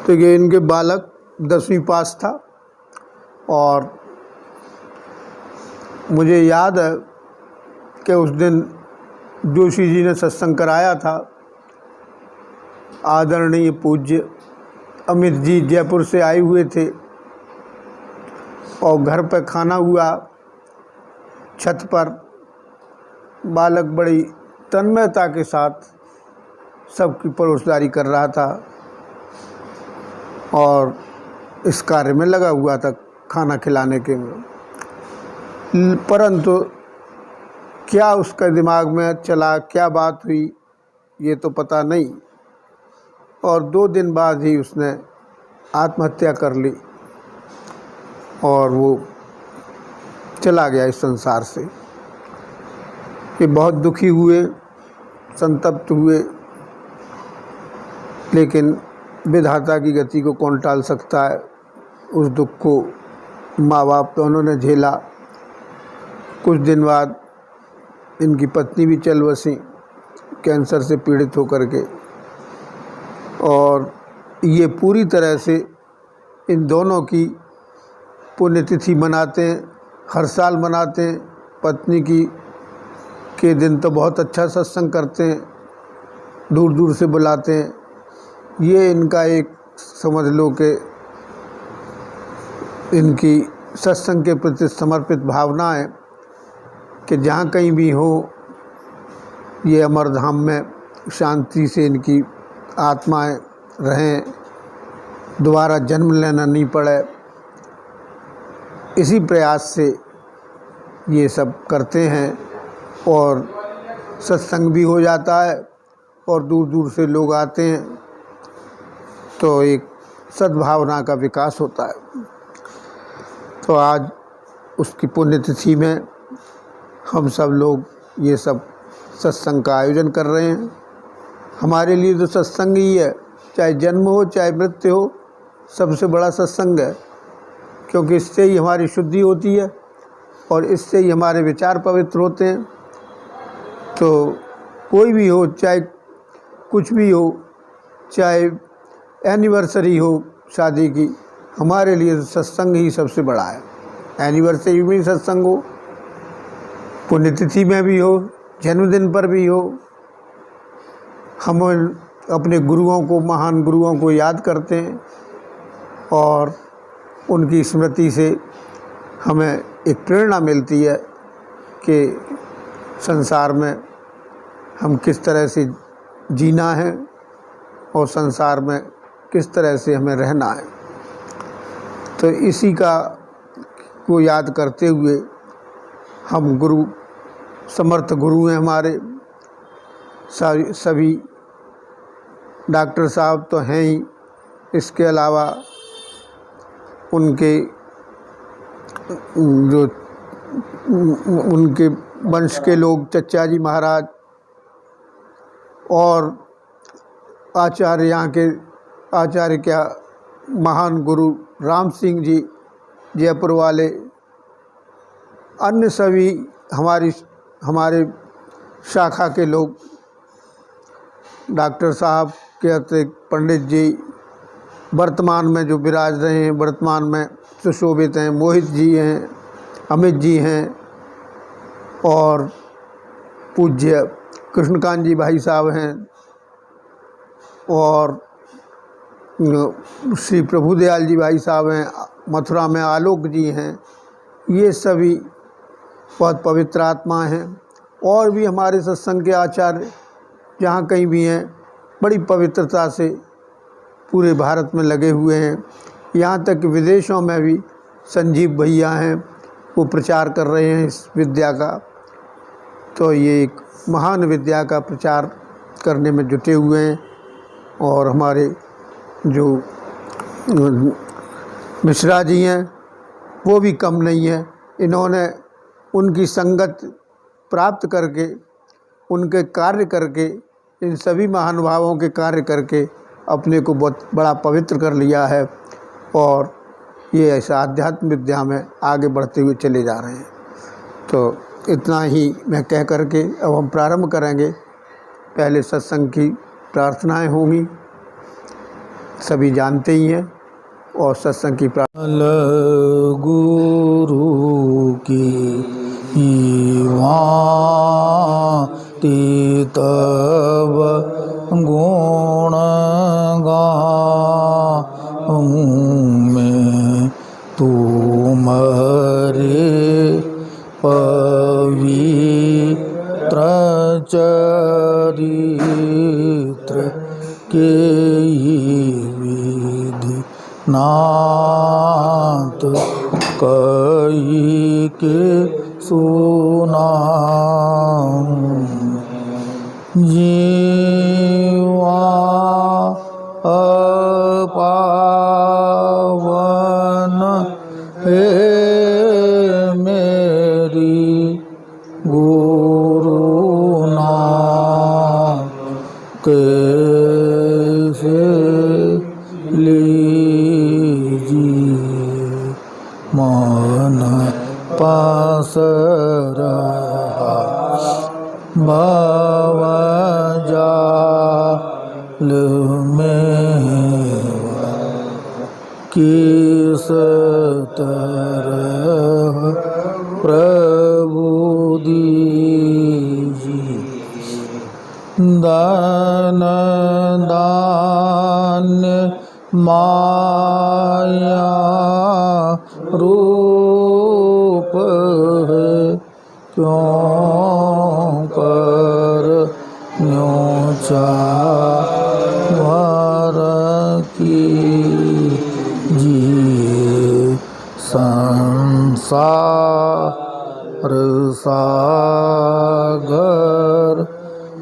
तो ये इनके बालक 10वीं पास था और मुझे याद है कि उस दिन जोशी जी ने सत्संग कराया था। आदरणीय पूज्य अमित जी जयपुर से आए हुए थे और घर पर खाना हुआ। छत पर बालक बड़ी तन्मयता के साथ सबकी परोसदारी कर रहा था और इस कार्य में लगा हुआ था, खाना खिलाने के में। परंतु क्या उसका दिमाग में चला, क्या बात हुई, ये तो पता नहीं। और 2 दिन बाद ही उसने आत्महत्या कर ली और वो चला गया इस संसार से। ये बहुत दुखी हुए, संतप्त हुए, लेकिन विधाता की गति को कौन टाल सकता है। उस दुख को माँ बाप दोनों ने झेला। कुछ दिन बाद इनकी पत्नी भी चल बसी कैंसर से पीड़ित होकर के, और ये पूरी तरह से इन दोनों की पुण्यतिथि मनाते हैं, हर साल मनाते हैं। पत्नी की के दिन तो बहुत अच्छा सत्संग करते हैं, दूर दूर से बुलाते हैं। ये इनका एक समझ लो कि इनकी सत्संग के प्रति समर्पित भावना है कि जहाँ कहीं भी हो ये अमरधाम में शांति से इनकी आत्माएं रहें, दोबारा जन्म लेना नहीं पड़े। इसी प्रयास से ये सब करते हैं और सत्संग भी हो जाता है और दूर दूर से लोग आते हैं, तो एक सद्भावना का विकास होता है। तो आज उसकी पुण्यतिथि में हम सब लोग ये सब सत्संग का आयोजन कर रहे हैं। हमारे लिए तो सत्संग ही है, चाहे जन्म हो चाहे मृत्यु हो, सबसे बड़ा सत्संग है, क्योंकि इससे ही हमारी शुद्धि होती है और इससे ही हमारे विचार पवित्र होते हैं। तो कोई भी हो, चाहे कुछ भी हो, चाहे एनिवर्सरी हो शादी की, हमारे लिए सत्संग ही सबसे बड़ा है। एनिवर्सरी में भी सत्संग हो, पुण्यतिथि में भी हो, जन्मदिन पर भी हो। हम अपने गुरुओं को, महान गुरुओं को याद करते हैं और उनकी स्मृति से हमें एक प्रेरणा मिलती है कि संसार में हम किस तरह से जीना है और संसार में किस तरह से हमें रहना है। तो इसी को याद करते हुए हम गुरु, समर्थ गुरु हैं हमारे सभी। डॉक्टर साहब तो हैं ही, इसके अलावा उनके जो उनके वंश के लोग, चचा जी महाराज और आचार्य, यहाँ के आचार्य क्या महान गुरु राम सिंह जी जयपुर वाले, अन्य सभी हमारे शाखा के लोग, डॉक्टर साहब के अतिरिक्त पंडित जी वर्तमान में जो विराज रहे हैं, वर्तमान में सुशोभित हैं, मोहित जी हैं, अमित जी हैं और पूज्य कृष्णकांत जी भाई साहब हैं और श्री प्रभुदयाल जी भाई साहब हैं, मथुरा में आलोक जी हैं। ये सभी बहुत पवित्र आत्मा हैं। और भी हमारे सत्संग के आचार्य जहाँ कहीं भी हैं, बड़ी पवित्रता से पूरे भारत में लगे हुए हैं। यहाँ तक कि विदेशों में भी संजीव भैया हैं, वो प्रचार कर रहे हैं इस विद्या का। तो ये एक महान विद्या का प्रचार करने में जुटे हुए हैं। और हमारे जो मिश्रा जी हैं वो भी कम नहीं है। इन्होंने उनकी संगत प्राप्त करके, उनके कार्य करके, इन सभी महानुभावों के कार्य करके अपने को बहुत बड़ा पवित्र कर लिया है और ये ऐसा आध्यात्म विद्या में आगे बढ़ते हुए चले जा रहे हैं। तो इतना ही मैं कह करके अब हम प्रारंभ करेंगे। पहले सत्संग की प्रार्थनाएं होंगी। सभी जानते ही हैं और सत्संग की प्रार्थना गुरु की भांति तब गुण गाऊं मैं तुम्हारे पवित्र चरित्र के विधि नाथ कही के सुनाऊं जीवा पावन हे मेरी गुरु नाम कैसे लीजिए मन पास रहा भवजाल में किस तरह प्रभु दीजिए दान दान्य माया रूप है क्यों कर न्योचार कीजिए संसार सागर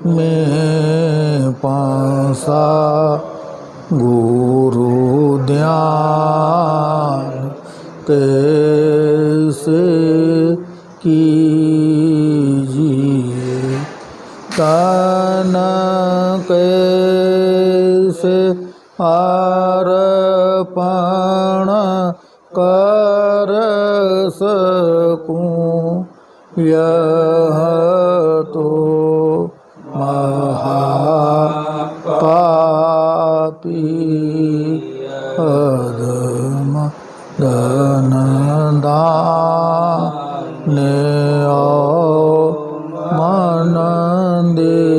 में पासा गुरु ध्यान कैसे कीजिए तन कैसे अर्पण कर सकूं यह तो महापापी अधम धन दान मन दे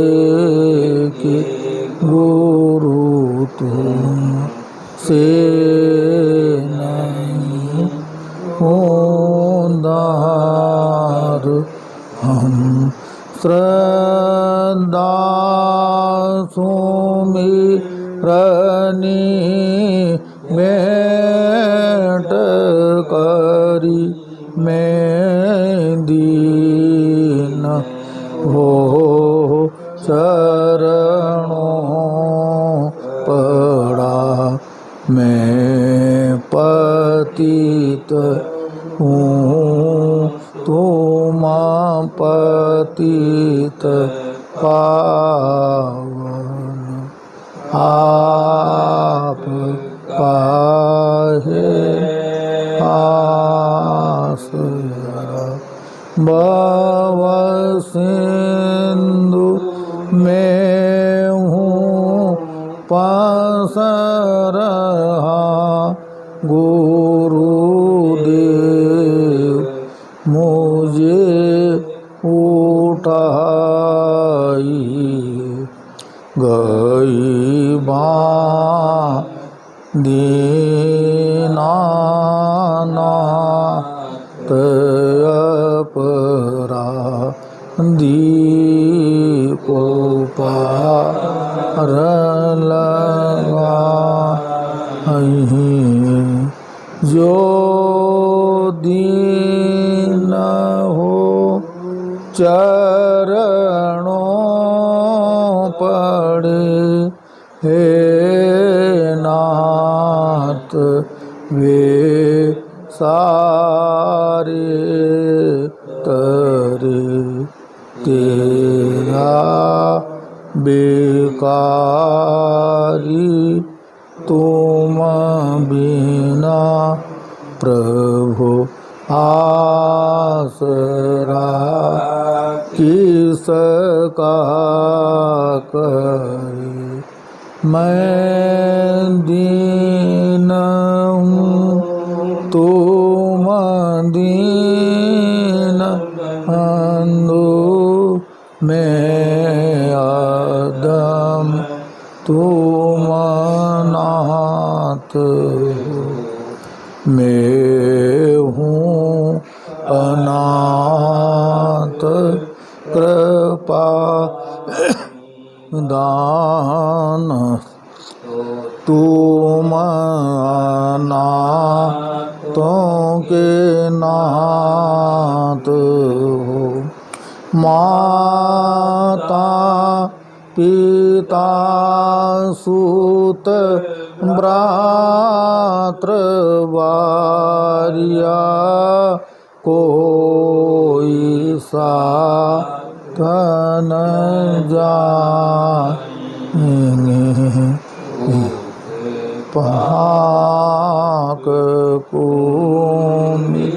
के गुरु तुम से नहीं होंदार हम श्रद्धा सुमिरनी भेंट करी मैं दीन हो चरणों पड़ा मैं पतित हूँ तुम पतित पावन आप काहे आसरा भव सिंधु में हूँ पास रहा गुरुदेव मुझे उठाई गई दीनानाथ अपराधी को पार लगाई जो दीन हो चरणों पड़े हे नाथ वे सारे तरे तेरा बेकारी तुम बिना प्रभु आसरा किसका करे मैं दीन हूँ तुम दीन बंधु, मैं आदम तुम नाथ हो। मैं हूँ अनाथ कृपा दान, तुम अनाथों के नाथ हो। माता पिता सुत भ्रातृ भार्या कोई साधन जाएंगे, पाक भूमि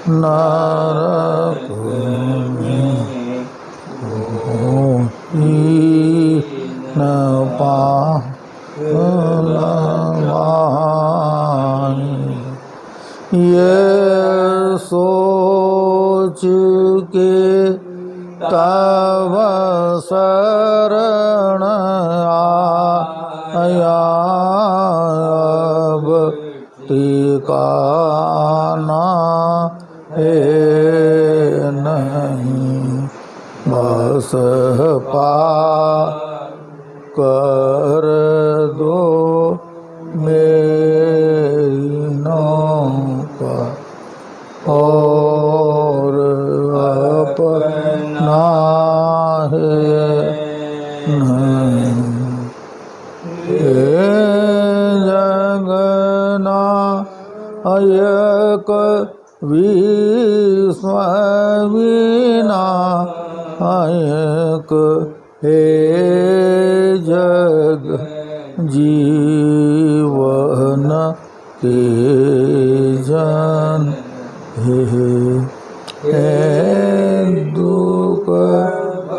नरक में न पालवाएं। ये सोच के तब शरण आया, अब ठिकाना है नहीं, बस पा कर दो मेरी नौका और अपना है नहीं। जगनायक विश्व विनायक हे जग जीवन के जन हे दुख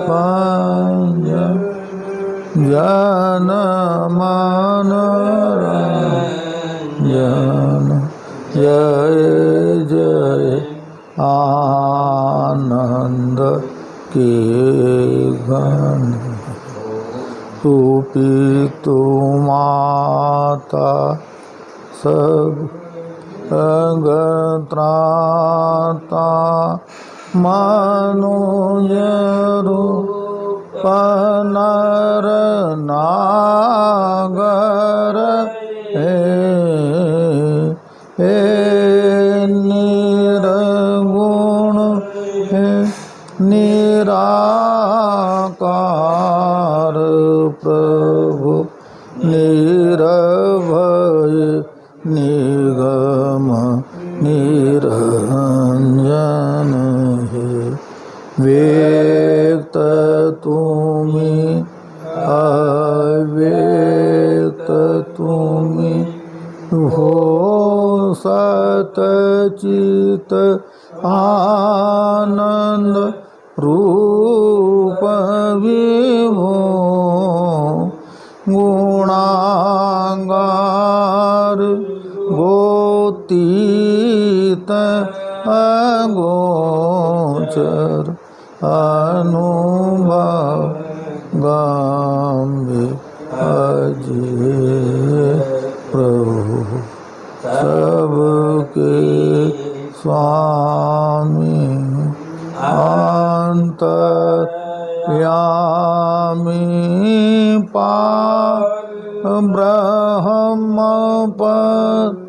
भंजन जन मन रंजन, जय जय आनंद के घन। तू पितु माता सब त्राता, मनुज रूप नर नागर हे निर्गुण हे निराकार प्रभु, निरभय निगम निरंजन है। व्यक्त तुमी अव्यक्त तुमी हो, सतचित आनंद रूप विभो, गुणागार गोतीत अगोचर, अनुभव गाम्भीर अजय प्रभु, सबके स्वामी अंतर्यामी, ब्रह्म परमेश्वर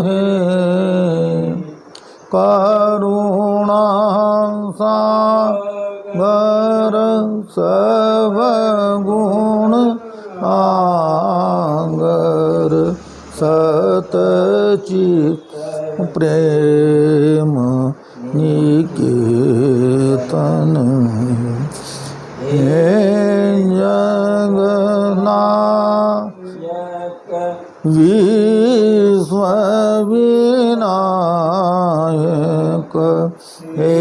है। करुणा सागर सब गुण आगर, सतचित प्रेम निकेतन हे। जगन्नाथ विश्व विनायक हे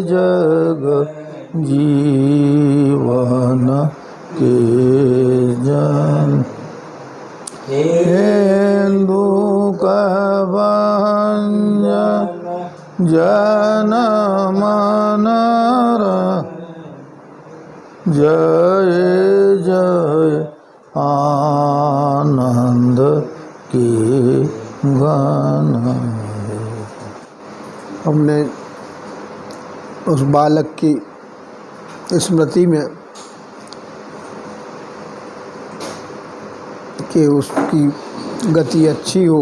जग जीवन जन हेन्दु कवंजन जन मन जय जय आनंद के गाना। हमने उस बालक की स्मृति में कि उसकी गति अच्छी हो,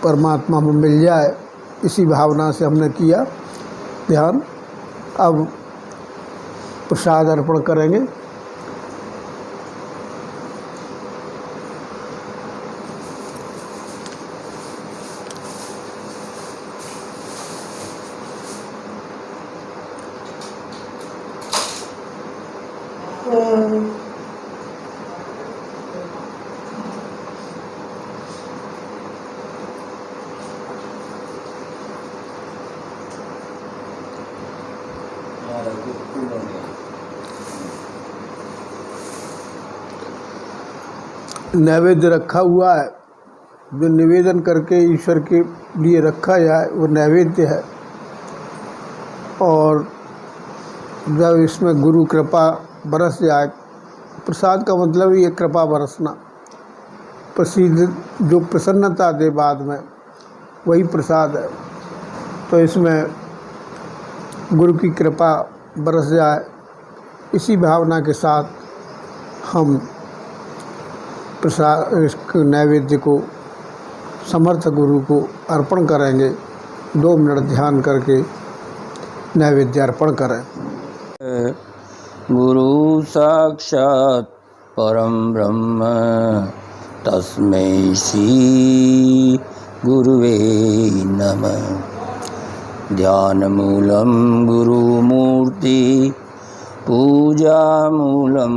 परमात्मा में मिल जाए, इसी भावना से हमने किया ध्यान। अब प्रसाद अर्पण करेंगे। नैवेद्य रखा हुआ है, जो निवेदन करके ईश्वर के लिए रखा जाए वो नैवेद्य है। और जब इसमें गुरु कृपा बरस जाए, प्रसाद का मतलब ही है कृपा बरसना, प्रसिद्ध जो प्रसन्नता दे बाद में, वही प्रसाद है। तो इसमें गुरु की कृपा बरस जाए, इसी भावना के साथ हम प्रसाद इस नैवेद्य को समर्थ गुरु को अर्पण करेंगे। 2 मिनट ध्यान करके नैवेद्य अर्पण करें। गुरु साक्षात् परम ब्रह्म तस्मै श्री गुरुवे नमः। ध्यानमूलं गुरुमूर्ति पूजामूलं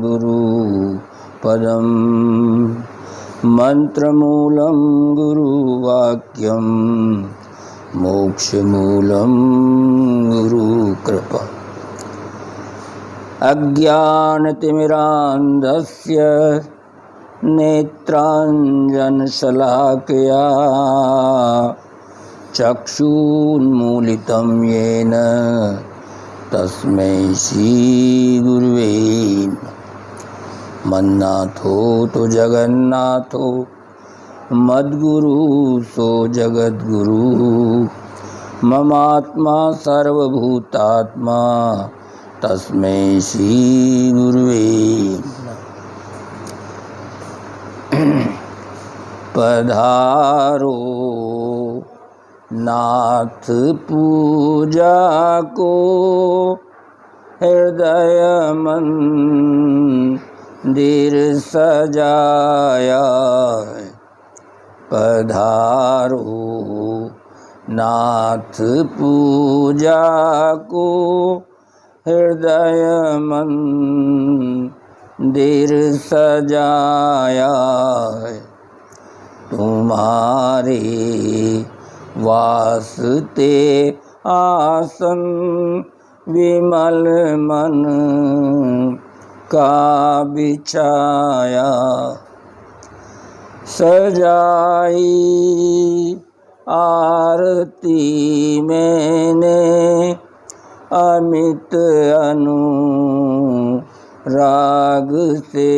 गुरुपदं मंत्रमूलं गुरुवाक्यं मोक्षमूलं गुरुकृपा। अज्ञानतिमिरान्धस्य नेत्राञ्जनशलाकया चक्षुन्मीलितं येन तस्मै श्रीगुरुवे नमः। मन्नाथो तो जगन्नाथो मद्गुरु सो जगद्गुरु ममात्मा सर्वभूतात्मा तस्मै श्रीगुरुवे नमः। पधारो नाथ पूजा को हृदय मंदिर सजाया है। पधारो नाथ पूजा को हृदय मंदिर सजाया है। तुम्हारे वास्ते आसन विमल मन का बिछाया। सजाई आरती मैंने अमित अनुराग से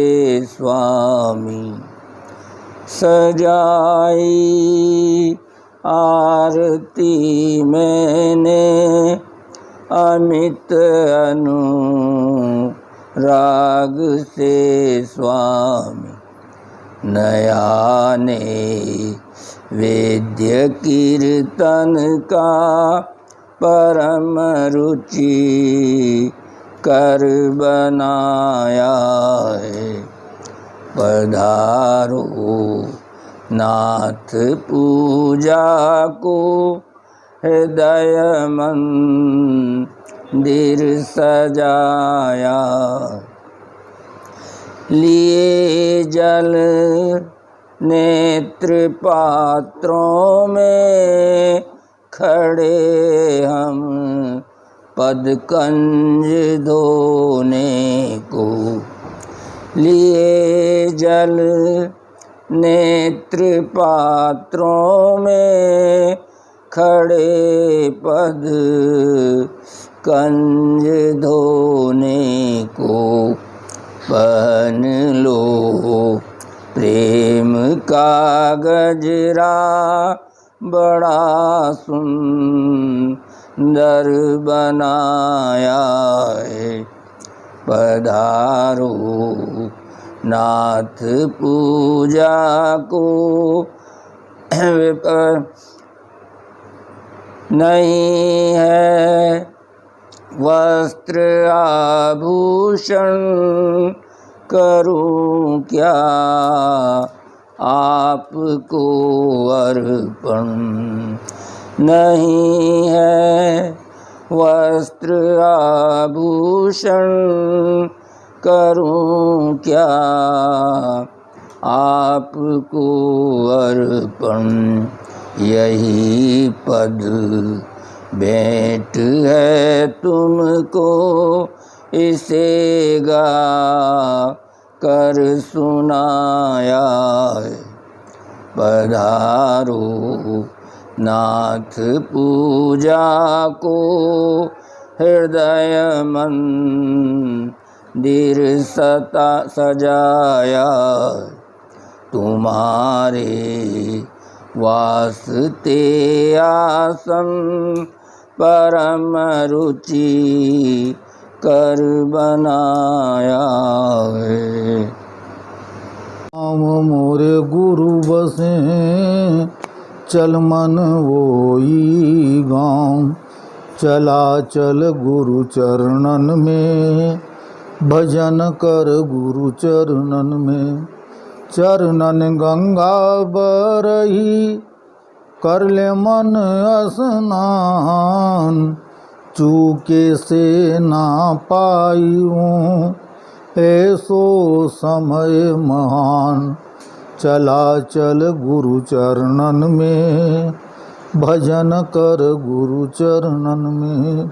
स्वामी। सजाई आरती मैंने अमित अनुराग से स्वामी। नया ने वेद्य कीर्तन का परम रुचि कर बनाया है। पधारो नाथ पूजा को हृदय मंदिर सजाया। लिए जल नेत्र पात्रों में खड़े हम पद कंज धोने को। लिए जल नेत्र पात्रों में खड़े पद कंज धोने को पहन लो, प्रेम का गजरा बड़ा सुंदर बनाया है, पधारो नाथ पूजा को नहीं है वस्त्र आभूषण, करूं क्या आपको अर्पण। नहीं है वस्त्र आभूषण, करूं क्या आपको अर्पण। यही पद भेंट है तुमको, इसे गा कर सुनाया है, पधारो नाथ पूजा को हृदय मंदिर सजाया, तुम्हारे वास्ते आसन परम रुचि कर बनाया है। नाम मोरे गुरु बसे चल मन वोई गाँव, चला चल गुरु चरणन में, भजन कर गुरु चरणन में। चरणन गंगा बरही कर ले मन स्नान, चूके से ना पायूं ऐसो समय महान। चला चल गुरु चरणन में, भजन कर गुरु चरणन में।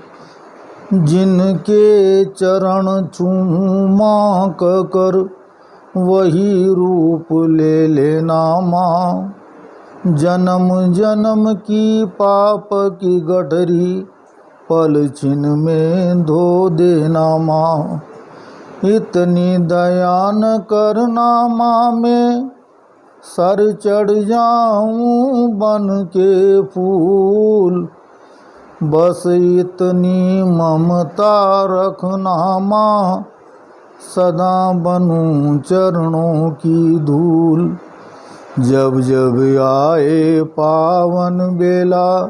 जिनके चरण चूमा कर वही रूप ले लेना माँ, जन्म जन्म की पाप की गठरी पल छिन में धो देना माँ। इतनी दया न करना माँ, मैं सर चढ़ जाऊं बन के फूल। बस इतनी ममता रखना माँ, सदा बनूं चरणों की धूल। जब जब आए पावन बेला,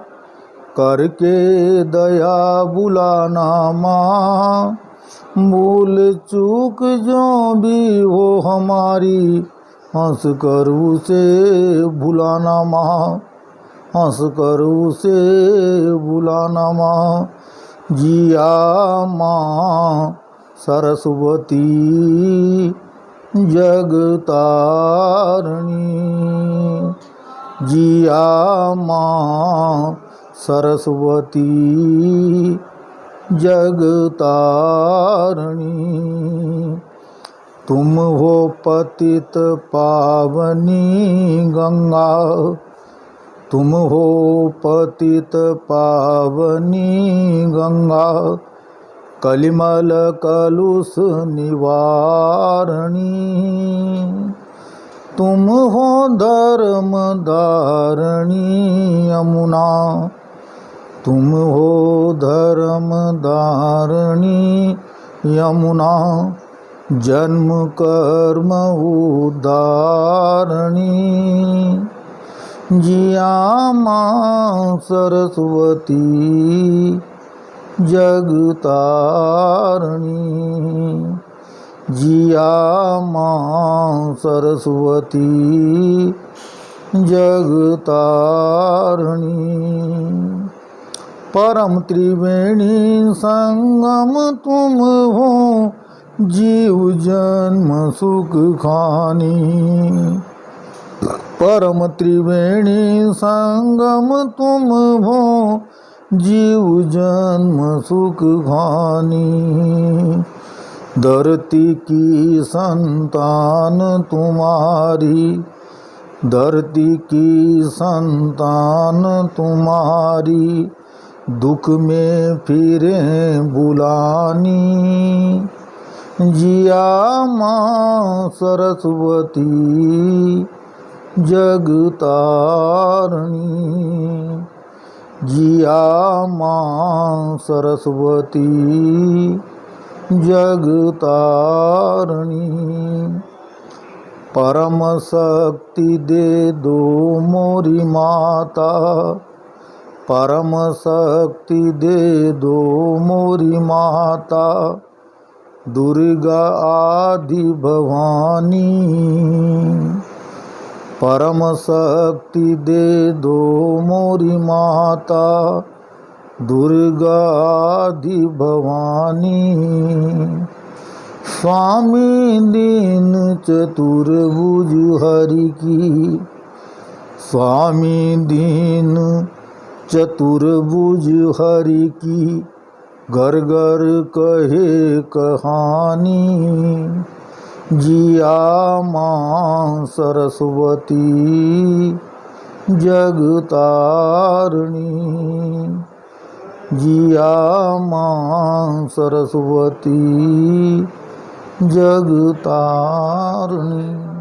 करके दया बुलाना माँ। भूल चूक जो भी हो हमारी, हंस कर उसे भुलाना माँ, हंस कर उसे भुलाना माँ। जिया माँ सरस्वती जगतारणी, जिया माँ सरस्वती जगतारणी। तुम हो पतित पावनी गंगा, तुम हो पतित पावनी गंगा। कलिमल कलुष निवारणी, तुम हो धर्म धारणी यमुना, तुम हो धर्म धारणी यमुना। जन्म कर्म उद्धारणी, जिया माँ सरस्वती जगतारणी। जिया माँ सरस्वती जगतारणी। परम त्रिवेणी संगम तुम हो, जीव जन्म सुख खानी। परम त्रिवेणी संगम तुम हो, जीव जन्म सुख खानी। धरती की संतान तुम्हारी, धरती की संतान तुम्हारी, दुख में फिरे बुलानी। जिया माँ सरस्वती जगतारणी, जिया माँ सरस्वती जगतारणी। परम शक्ति दे दो मोरी माता, परम शक्ति दे दो मोरी माता, दुर्गा आदि भवानी। परम शक्ति दे दो मोरी माता, दुर्गा आदि भवानी। स्वामी दीन चतुर्भुज हरि की, स्वामी दीन चतुर्भुज हरि की, घर घर कहे कहानी। जिया माँ सरस्वती जगतारणी, जिया माँ सरस्वती जगतारणी।